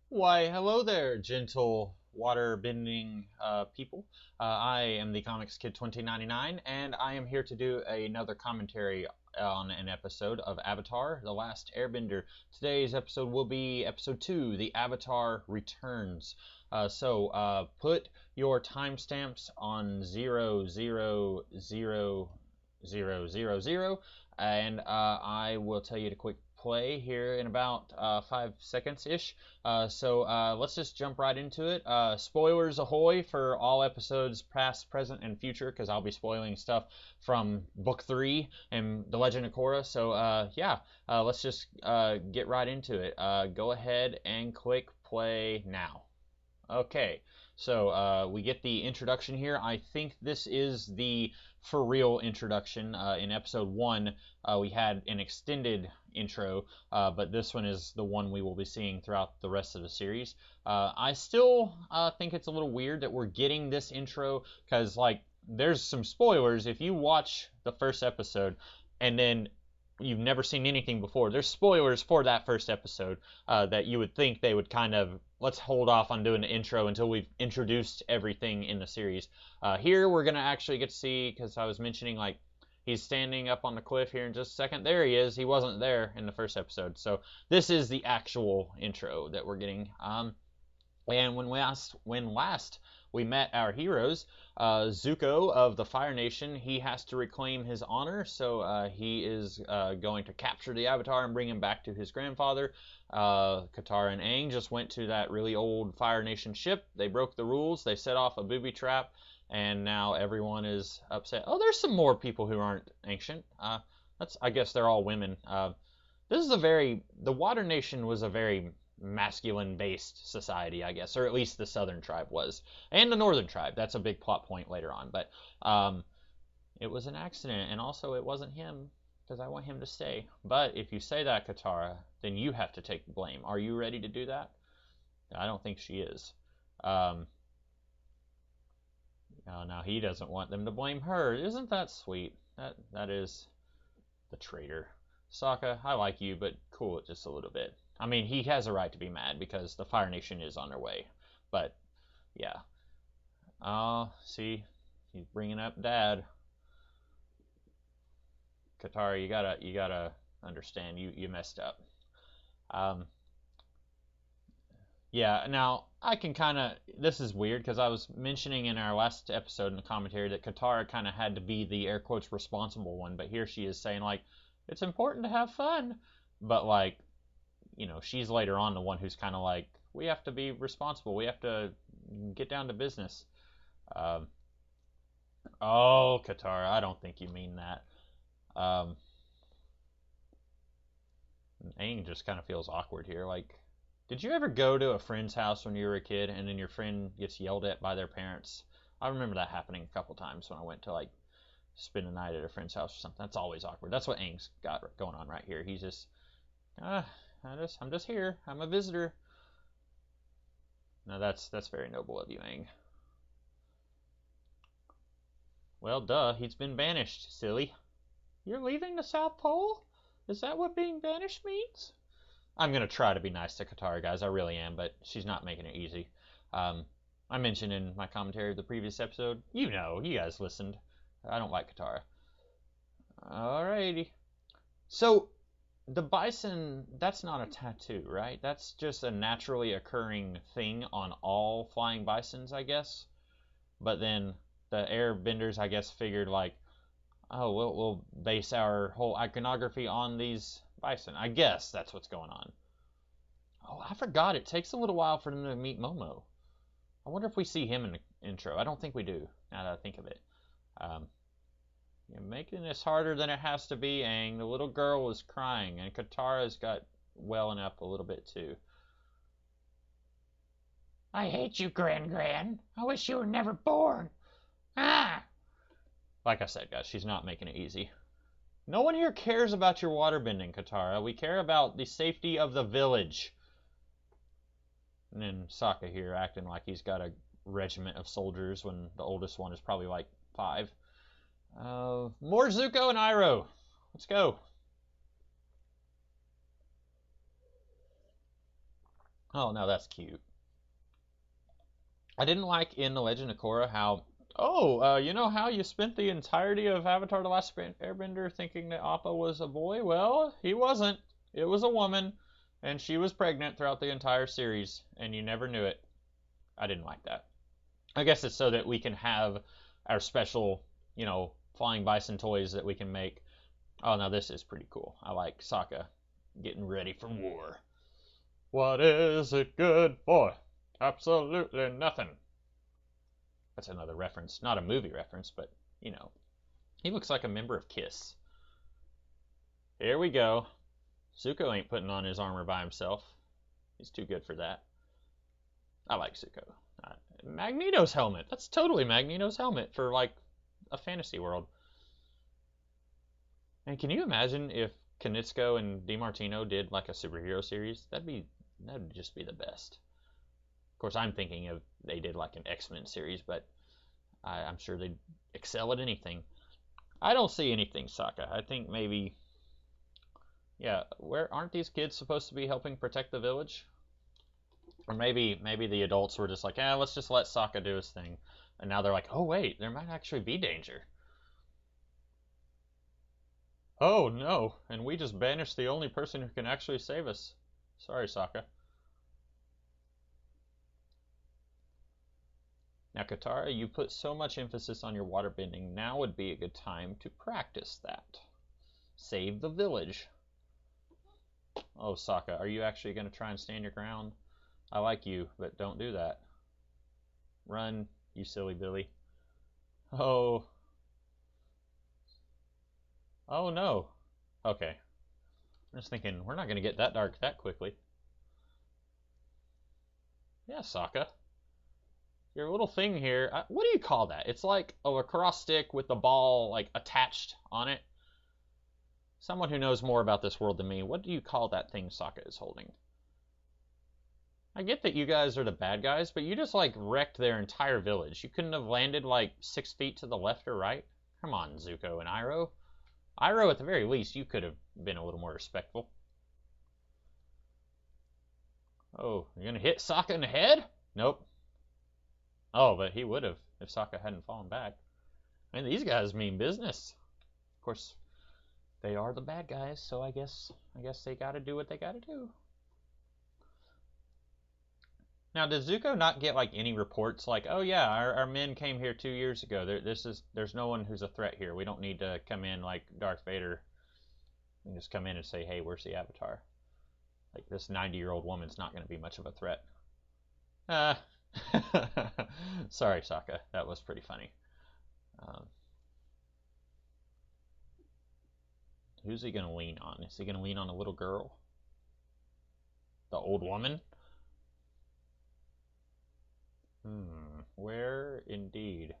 Why, hello there, gentle water-bending people. I am the Comics Kid 2099, and I am here to do another commentary on an episode of Avatar: The Last Airbender. Today's episode will be episode 2, The Avatar Returns. Put your timestamps on 0000000, and I will tell you to quick play here in about 5 seconds ish. Let's just jump right into it. Spoilers ahoy for all episodes past, present, and future, because I'll be spoiling stuff from Book 3 and The Legend of Korra. Let's just get right into it. Go ahead and click play now. Okay, we get the introduction here. I think this is the for real introduction. In episode 1, we had an extended intro, but this one is the one we will be seeing throughout the rest of the series. I still think it's a little weird that we're getting this intro because, like, there's some spoilers. If you watch the first episode and then you've never seen anything before, there's spoilers for that first episode that you would think they would kind of let's hold off on doing the intro until we've introduced everything in the series. Here we're gonna actually get to see, because I was mentioning, like, he's standing up on the cliff here in just a second. There he is. He wasn't there in the first episode, so this is the actual intro that we're getting. And when last we met our heroes, Zuko of the Fire Nation, he has to reclaim his honor, so he is going to capture the Avatar and bring him back to his grandfather. Katara and Aang just went to that really old Fire Nation ship. They broke the rules. They set off a booby trap, and now everyone is upset. Oh, there's some more people who aren't ancient. I guess they're all women. The Water Nation was a very masculine based society, I guess, or at least the southern tribe was, and the northern tribe. That's a big plot point later on, but it was an accident, and also it wasn't him, because I want him to stay. But if you say that, Katara, then you have to take the blame. Are you ready to do that? I don't think she is. um Now he doesn't want them to blame her. Isn't that sweet? That is the traitor. Sokka, I like you, but cool it just a little bit. I mean, he has a right to be mad because the Fire Nation is on their way. But yeah. See, he's bringing up Dad. Katara, you gotta understand. You messed up. Um, yeah. Now I can kind of. This is weird because I was mentioning in our last episode in the commentary that Katara kind of had to be the air quotes responsible one, but here she is saying, like, it's important to have fun, but, like, she's later on the one who's kind of like, we have to be responsible. We have to get down to business. Um, oh, Katara, I don't think you mean that. Um, Aang just kind of feels awkward here. Like, did you ever go to a friend's house when you were a kid and then your friend gets yelled at by their parents? I remember that happening a couple times when I went to, like, spend a night at a friend's house or something. That's always awkward. That's what Aang's got going on right here. He's just, ah, I'm just here. I'm a visitor. Now that's very noble of you, Aang. Well, duh, he's been banished, silly. You're leaving the South Pole? Is that what being banished means? I'm gonna try to be nice to Katara, guys. I really am, but she's not making it easy. Um, I mentioned in my commentary of the previous episode, you guys listened. I don't like Katara. Alrighty. So, the bison, that's not a tattoo, right? That's just a naturally occurring thing on all flying bisons, I guess. But then the airbenders, I guess, figured, like, oh, we'll base our whole iconography on these bison. I guess that's what's going on. Oh, I forgot. It takes a little while for them to meet Momo. I wonder if we see him in the intro. I don't think we do, now that I think of it. Um, you're making this harder than it has to be, Aang. The little girl was crying, and Katara's got welling up a little bit too. I hate you, Gran. I wish you were never born. Ah! Like I said, guys, she's not making it easy. No one here cares about your waterbending, Katara. We care about the safety of the village. And then Sokka here acting like he's got a regiment of soldiers when the oldest one is probably like 5. More Zuko and Iroh. Let's go. Oh, no, that's cute. I didn't like in The Legend of Korra how, oh, you know how you spent the entirety of Avatar The Last Airbender thinking that Appa was a boy? Well, he wasn't. It was a woman, and she was pregnant throughout the entire series, and you never knew it. I didn't like that. I guess it's so that we can have our special, flying bison toys that we can make. Oh, now this is pretty cool. I like Sokka getting ready for war. What is it good for? Absolutely nothing. That's another reference. Not a movie reference, but, He looks like a member of Kiss. Here we go. Zuko ain't putting on his armor by himself. He's too good for that. I like Zuko. Magneto's helmet. That's totally Magneto's helmet for, like, a fantasy world. And can you imagine if Kanitsuko and DiMartino did, like, a superhero series? That'd just be the best. Of course, I'm thinking of they did, like, an X-Men series, but I'm sure they'd excel at anything. I don't see anything, Sokka. I think maybe... Yeah, where aren't these kids supposed to be helping protect the village? Or maybe the adults were just like, let's just let Sokka do his thing. And now they're like, oh wait, there might actually be danger. Oh no, and we just banished the only person who can actually save us. Sorry, Sokka. Now, Katara, you put so much emphasis on your waterbending. Now would be a good time to practice that. Save the village. Oh, Sokka, are you actually going to try and stand your ground? I like you, but don't do that. Run, you silly Billy. Oh. Oh no. Okay. I'm just thinking, we're not going to get that dark that quickly. Yeah, Sokka. Your little thing here, what do you call that? It's like a lacrosse stick with the ball, like, attached on it. Someone who knows more about this world than me, what do you call that thing Sokka is holding? I get that you guys are the bad guys, but you just, like, wrecked their entire village. You couldn't have landed, like, 6 feet to the left or right? Come on, Zuko and Iroh. Iroh, at the very least, you could have been a little more respectful. Oh, you're gonna hit Sokka in the head? Nope. Oh, but he would have if Sokka hadn't fallen back. I mean, these guys mean business. Of course, they are the bad guys, so I guess they gotta do what they gotta do. Now, does Zuko not get, like, any reports like, oh yeah, our men came here 2 years ago. There's no one who's a threat here. We don't need to come in like Darth Vader. We can just come in and say, hey, where's the Avatar? Like, this 90-year-old woman's not going to be much of a threat. Sorry, Sokka. That was pretty funny. Who's he going to lean on? Is he going to lean on a little girl? The old woman? Where indeed?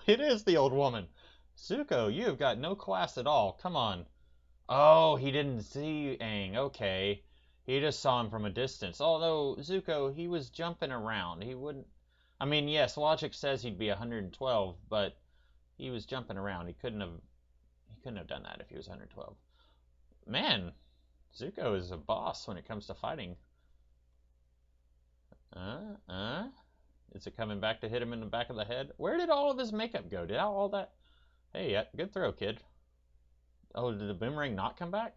It is the old woman. Zuko, you have got no class at all. Come on. Oh, he didn't see Aang. Okay. He just saw him from a distance. Although, Zuko, he was jumping around. He wouldn't... I mean, yes, logic says he'd be 112, but he was jumping around. He couldn't have done that if he was 112. Man, Zuko is a boss when it comes to fighting. Is it coming back to hit him in the back of the head? Where did all of his makeup go? Did all that... Hey, good throw, kid. Oh, did the boomerang not come back?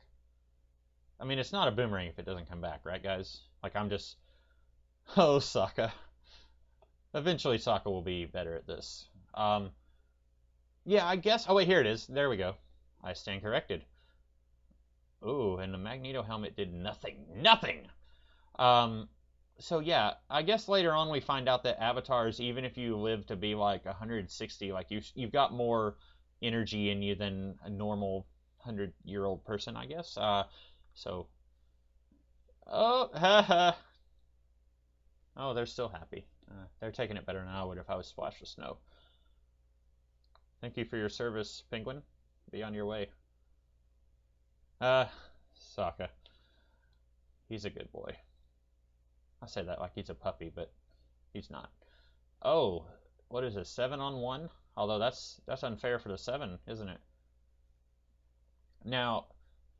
I mean, it's not a boomerang if it doesn't come back, right, guys? Like, I'm just... Oh, Sokka. Eventually, Sokka will be better at this. Yeah, I guess... Oh, wait, here it is. There we go. I stand corrected. Ooh, and the Magneto helmet did nothing. Nothing! So yeah, I guess later on we find out that avatars, even if you live to be like 160, like you've got more energy in you than a normal 100-year-old person, I guess. So, oh, haha. Oh, they're still happy. They're taking it better than I would if I was splashed with snow. Thank you for your service, Penguin. Be on your way. Sokka. He's a good boy. I say that like he's a puppy, but he's not. Oh, what is it, 7-on-1? Although that's unfair for the 7, isn't it? Now,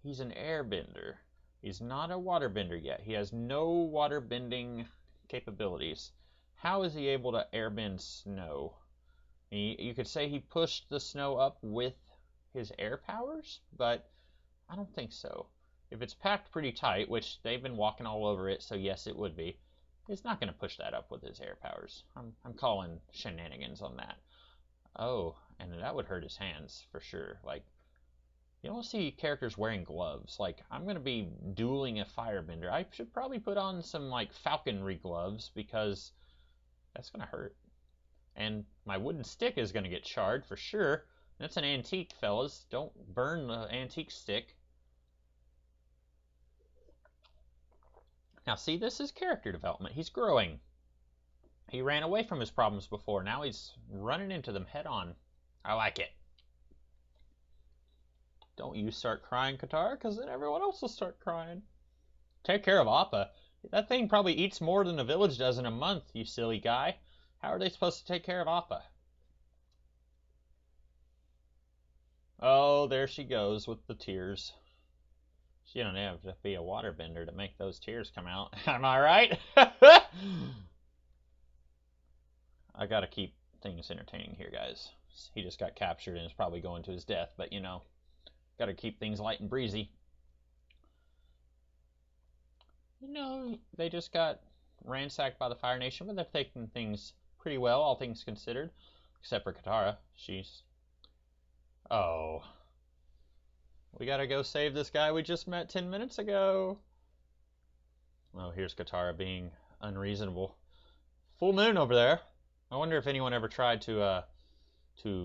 he's an airbender. He's not a waterbender yet. He has no water-bending capabilities. How is he able to airbend snow? You could say he pushed the snow up with his air powers, but I don't think so. If it's packed pretty tight, which they've been walking all over it, so yes, it would be, he's not going to push that up with his air powers. I'm calling shenanigans on that. Oh, and that would hurt his hands for sure. Like, you don't see characters wearing gloves. Like, I'm going to be dueling a firebender. I should probably put on some, like, falconry gloves because that's going to hurt. And my wooden stick is going to get charred for sure. That's an antique, fellas. Don't burn the antique stick. Now, see, this is character development. He's growing. He ran away from his problems before. Now he's running into them head on. I like it. Don't you start crying, Katara, because then everyone else will start crying. Take care of Appa. That thing probably eats more than the village does in a month, you silly guy. How are they supposed to take care of Appa? Oh, there she goes with the tears. She don't have to be a waterbender to make those tears come out. Am I right? I gotta keep things entertaining here, guys. He just got captured and is probably going to his death, but you know, gotta keep things light and breezy. You know, they just got ransacked by the Fire Nation, but they're taking things pretty well, all things considered. Except for Katara. She's... Oh. We gotta go save this guy we just met 10 minutes ago. Oh, here's Katara being unreasonable. Full moon over there. I wonder if anyone ever tried to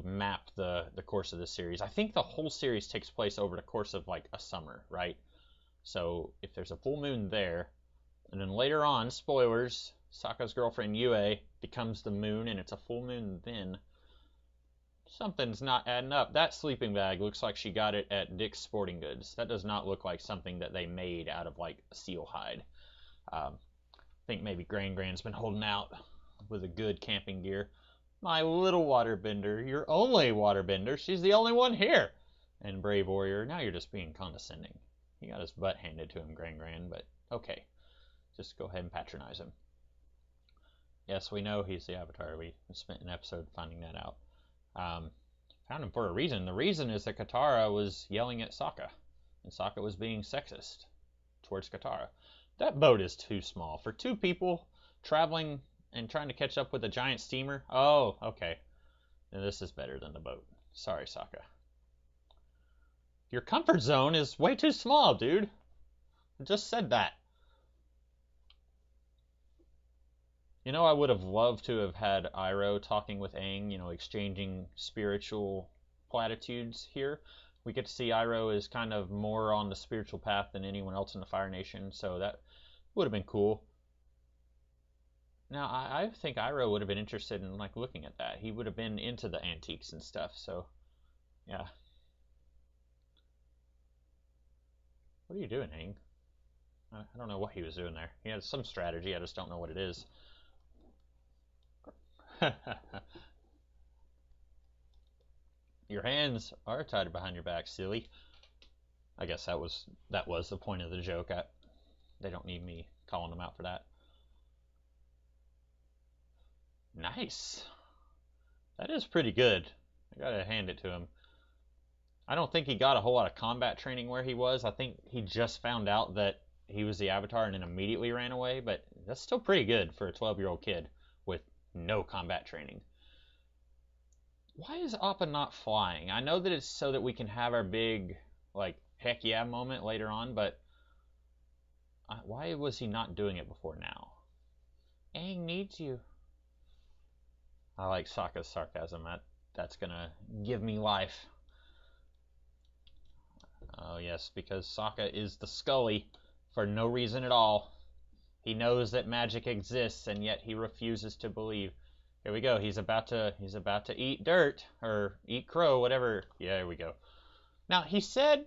map the course of this series. I think the whole series takes place over the course of like a summer, right? So if there's a full moon there, and then later on, spoilers, Sokka's girlfriend Yue becomes the moon and it's a full moon then, something's not adding up. That sleeping bag looks like she got it at Dick's Sporting Goods. That does not look like something that they made out of like seal hide. I think maybe Grand's been holding out with a good camping gear. My little waterbender, your only waterbender, she's the only one here. And Brave Warrior, now you're just being condescending. He got his butt handed to him, Grand, but okay. Just go ahead and patronize him. Yes, we know he's the Avatar. We spent an episode finding that out. Found him for a reason. The reason is that Katara was yelling at Sokka, and Sokka was being sexist towards Katara. That boat is too small for two people traveling and trying to catch up with a giant steamer. Oh, okay. Now this is better than the boat. Sorry, Sokka. Your comfort zone is way too small, dude. I just said that. You know, I would have loved to have had Iroh talking with Aang, you know, exchanging spiritual platitudes here. We get to see Iroh is kind of more on the spiritual path than anyone else in the Fire Nation, so that would have been cool. Now, I think Iroh would have been interested in, like, looking at that. He would have been into the antiques and stuff, so, yeah. What are you doing, Aang? I don't know what he was doing there. He has some strategy, I just don't know what it is. Your hands are tied behind your back, silly. I guess that was the point of the joke. They don't need me calling them out for that. Nice. That is pretty good. I gotta hand it to him. I don't think he got a whole lot of combat training where he was. I think he just found out that he was the Avatar and then immediately ran away, but that's still pretty good for a 12-year-old kid with no combat training. Why is Appa not flying? I know that it's so that we can have our big, like, heck yeah moment later on, but why was he not doing it before now? Aang needs you. I like Sokka's sarcasm. That's gonna give me life. Oh yes, because Sokka is the Scully for no reason at all. He knows that magic exists, and yet he refuses to believe. Here we go. He's about to eat dirt or eat crow, whatever. Yeah, here we go. Now he said,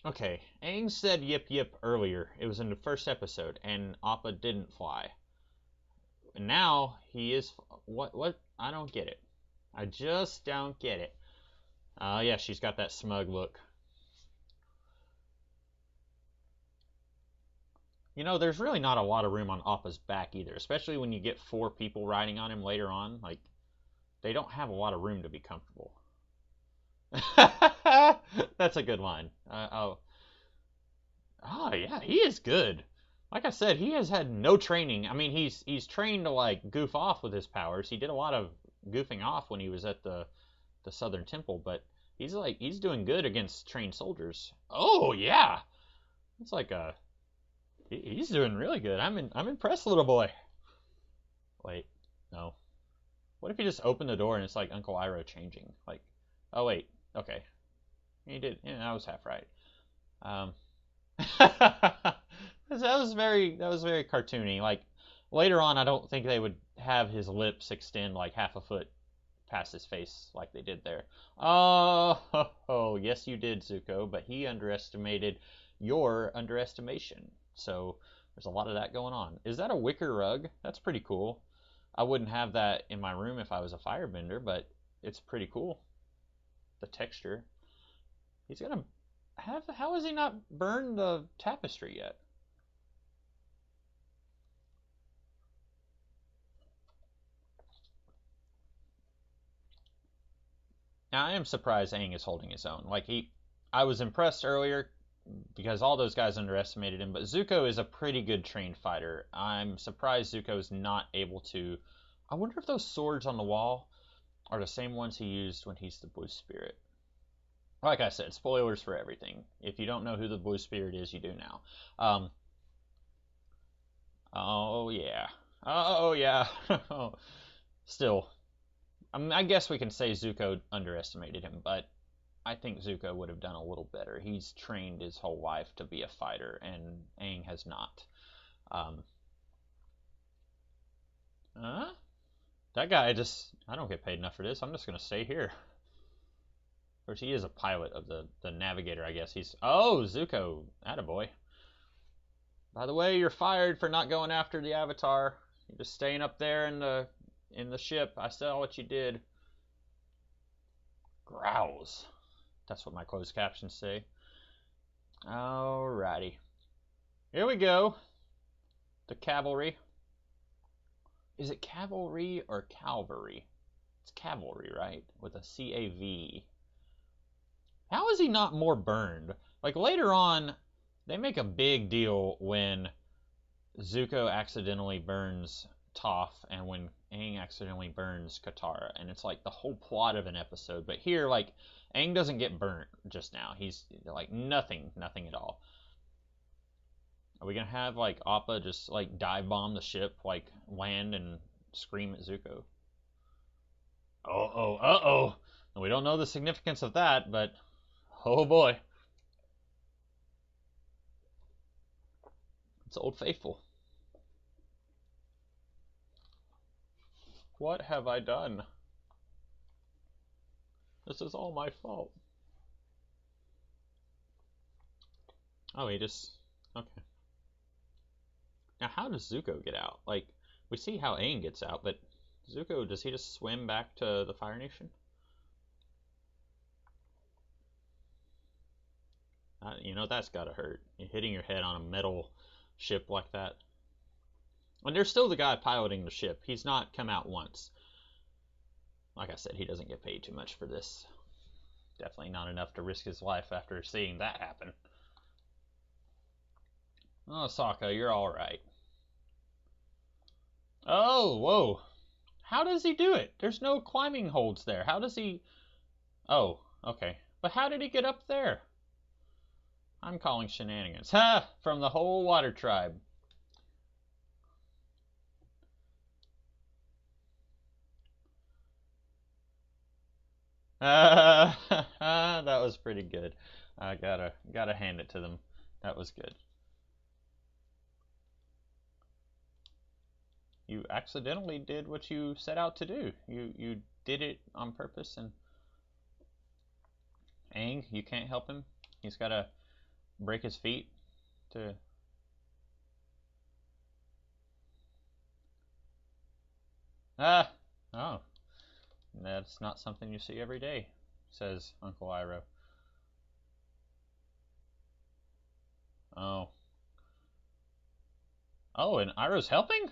okay, Aang said yip yip earlier. It was in the first episode, and Appa didn't fly. And now he is what? I don't get it. I just don't get it. Yeah, she's got that smug look. You know, there's really not a lot of room on Appa's back either, especially when you get 4 people riding on him later on. Like, they don't have a lot of room to be comfortable. That's a good line. Oh yeah, he is good. Like I said, he has had no training. I mean, he's trained to like goof off with his powers. He did a lot of goofing off when he was at the Southern Temple, but he's doing good against trained soldiers. Oh yeah, it's like he's doing really good. I'm impressed, little boy. Wait, no. What if you just open the door and it's like Uncle Iroh changing? Like, oh wait, okay, he did. Yeah, I was half right. Um, that was very cartoony. Like later on, I don't think they would have his lips extend like half a foot past his face like they did there. Oh, yes, you did, Zuko, but he underestimated your underestimation. So there's a lot of that going on. Is that a wicker rug? That's pretty cool. I wouldn't have that in my room if I was a firebender, but it's pretty cool. The texture. He's gonna have. How has he not burned the tapestry yet? Now I am surprised Aang is holding his own. I was impressed earlier because all those guys underestimated him, but Zuko is a pretty good trained fighter. I'm surprised Zuko is not able to. I wonder if those swords on the wall are the same ones he used when he's the Blue Spirit. Like I said, spoilers for everything. If you don't know who the Blue Spirit is, you do now. Um, oh yeah, oh yeah. Still, I guess we can say Zuko underestimated him, but I think Zuko would have done a little better. He's trained his whole life to be a fighter, and Aang has not. Um, uh, that guy I don't get paid enough for this. I'm just going to stay here. Of course, he is a pilot of the navigator, I guess. Oh, Zuko, attaboy. By the way, you're fired for not going after the Avatar. You're just staying up there in the ship. I saw what you did. Growls. That's what my closed captions say. Alrighty. Here we go. The cavalry. Is it cavalry or Calvary? It's cavalry, right? With a C-A-V. How is he not more burned? Like later on, they make a big deal when Zuko accidentally burns Toph and when Aang accidentally burns Katara, and it's like the whole plot of an episode. But here, like, Aang doesn't get burnt just now. He's like nothing at all. Are we gonna have like Appa just like dive bomb the ship, like land and scream at Zuko? Uh oh. We don't know the significance of that, but oh boy, it's Old Faithful. What have I done? This is all my fault. Oh, he just okay. Now, how does Zuko get out? Like, we see how Aang gets out, but Zuko, does he just swim back to the Fire Nation? That's gotta hurt. You're hitting your head on a metal ship like that. And there's still the guy piloting the ship. He's not come out once. Like I said, he doesn't get paid too much for this. Definitely not enough to risk his life after seeing that happen. Oh, Sokka, you're alright. Oh, whoa. How does he do it? There's no climbing holds there. How does he... Oh, okay. But how did he get up there? I'm calling shenanigans. Ha! From the whole water tribe. That was pretty good. I gotta hand it to them. That was good. You accidentally did what you set out to do. You did it on purpose, and Aang, you can't help him. He's gotta break his feet to. Ah, oh, that's not something you see every day, says Uncle Iroh. Oh, Oh, and Iroh's helping?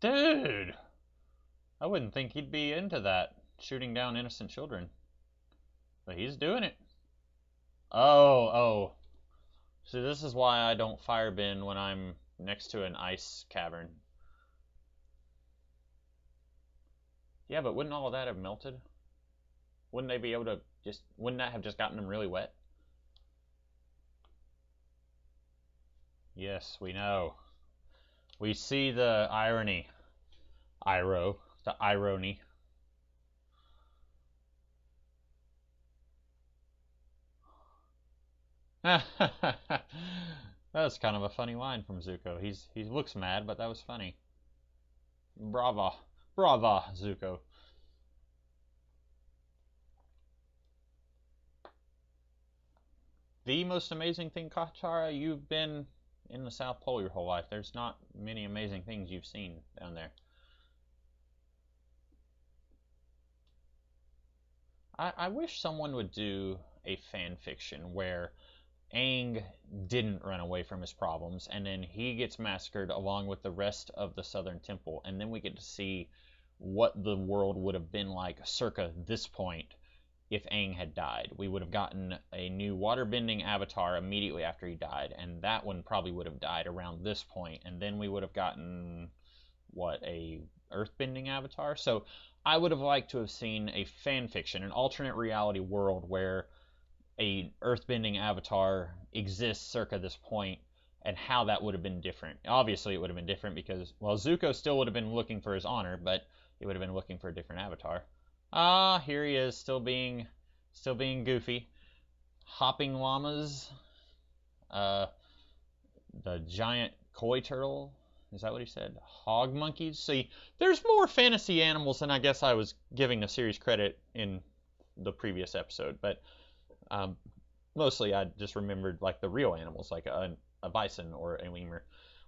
Dude! I wouldn't think he'd be into that, shooting down innocent children. But he's doing it. Oh. So this is why I don't firebend when I'm next to an ice cavern. Yeah, but wouldn't all of that have melted? Wouldn't they be able to just, wouldn't that have just gotten them really wet? Yes, we know. We see the irony. The irony. That was kind of a funny line from Zuko. He looks mad, but that was funny. Brava. Brava, Zuko. The most amazing thing, Katara, you've been in the South Pole your whole life. There's not many amazing things you've seen down there. I wish someone would do a fan fiction where Aang didn't run away from his problems, and then he gets massacred along with the rest of the Southern Temple, and then we get to see what the world would have been like circa this point if Aang had died. We would have gotten a new waterbending avatar immediately after he died, and that one probably would have died around this point, and then we would have gotten what, a earthbending avatar. So I would have liked to have seen a fan fiction, an alternate reality world where a earthbending avatar exists circa this point, and how that would have been different. Obviously it would have been different because, well, Zuko still would have been looking for his honor, but he would have been looking for a different avatar. Ah, here he is, still being goofy. Hopping llamas, uh, the giant koi turtle. Is that what he said? Hog monkeys. See, there's more fantasy animals than I guess I was giving the series credit in the previous episode, but um, mostly I just remembered like the real animals, like a bison or a lemur.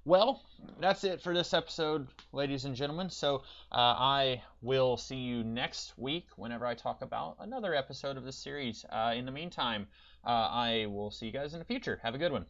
Well, that's it for this episode, ladies and gentlemen. So I will see you next week whenever I talk about another episode of this series. In the meantime, I will see you guys in the future. Have a good one.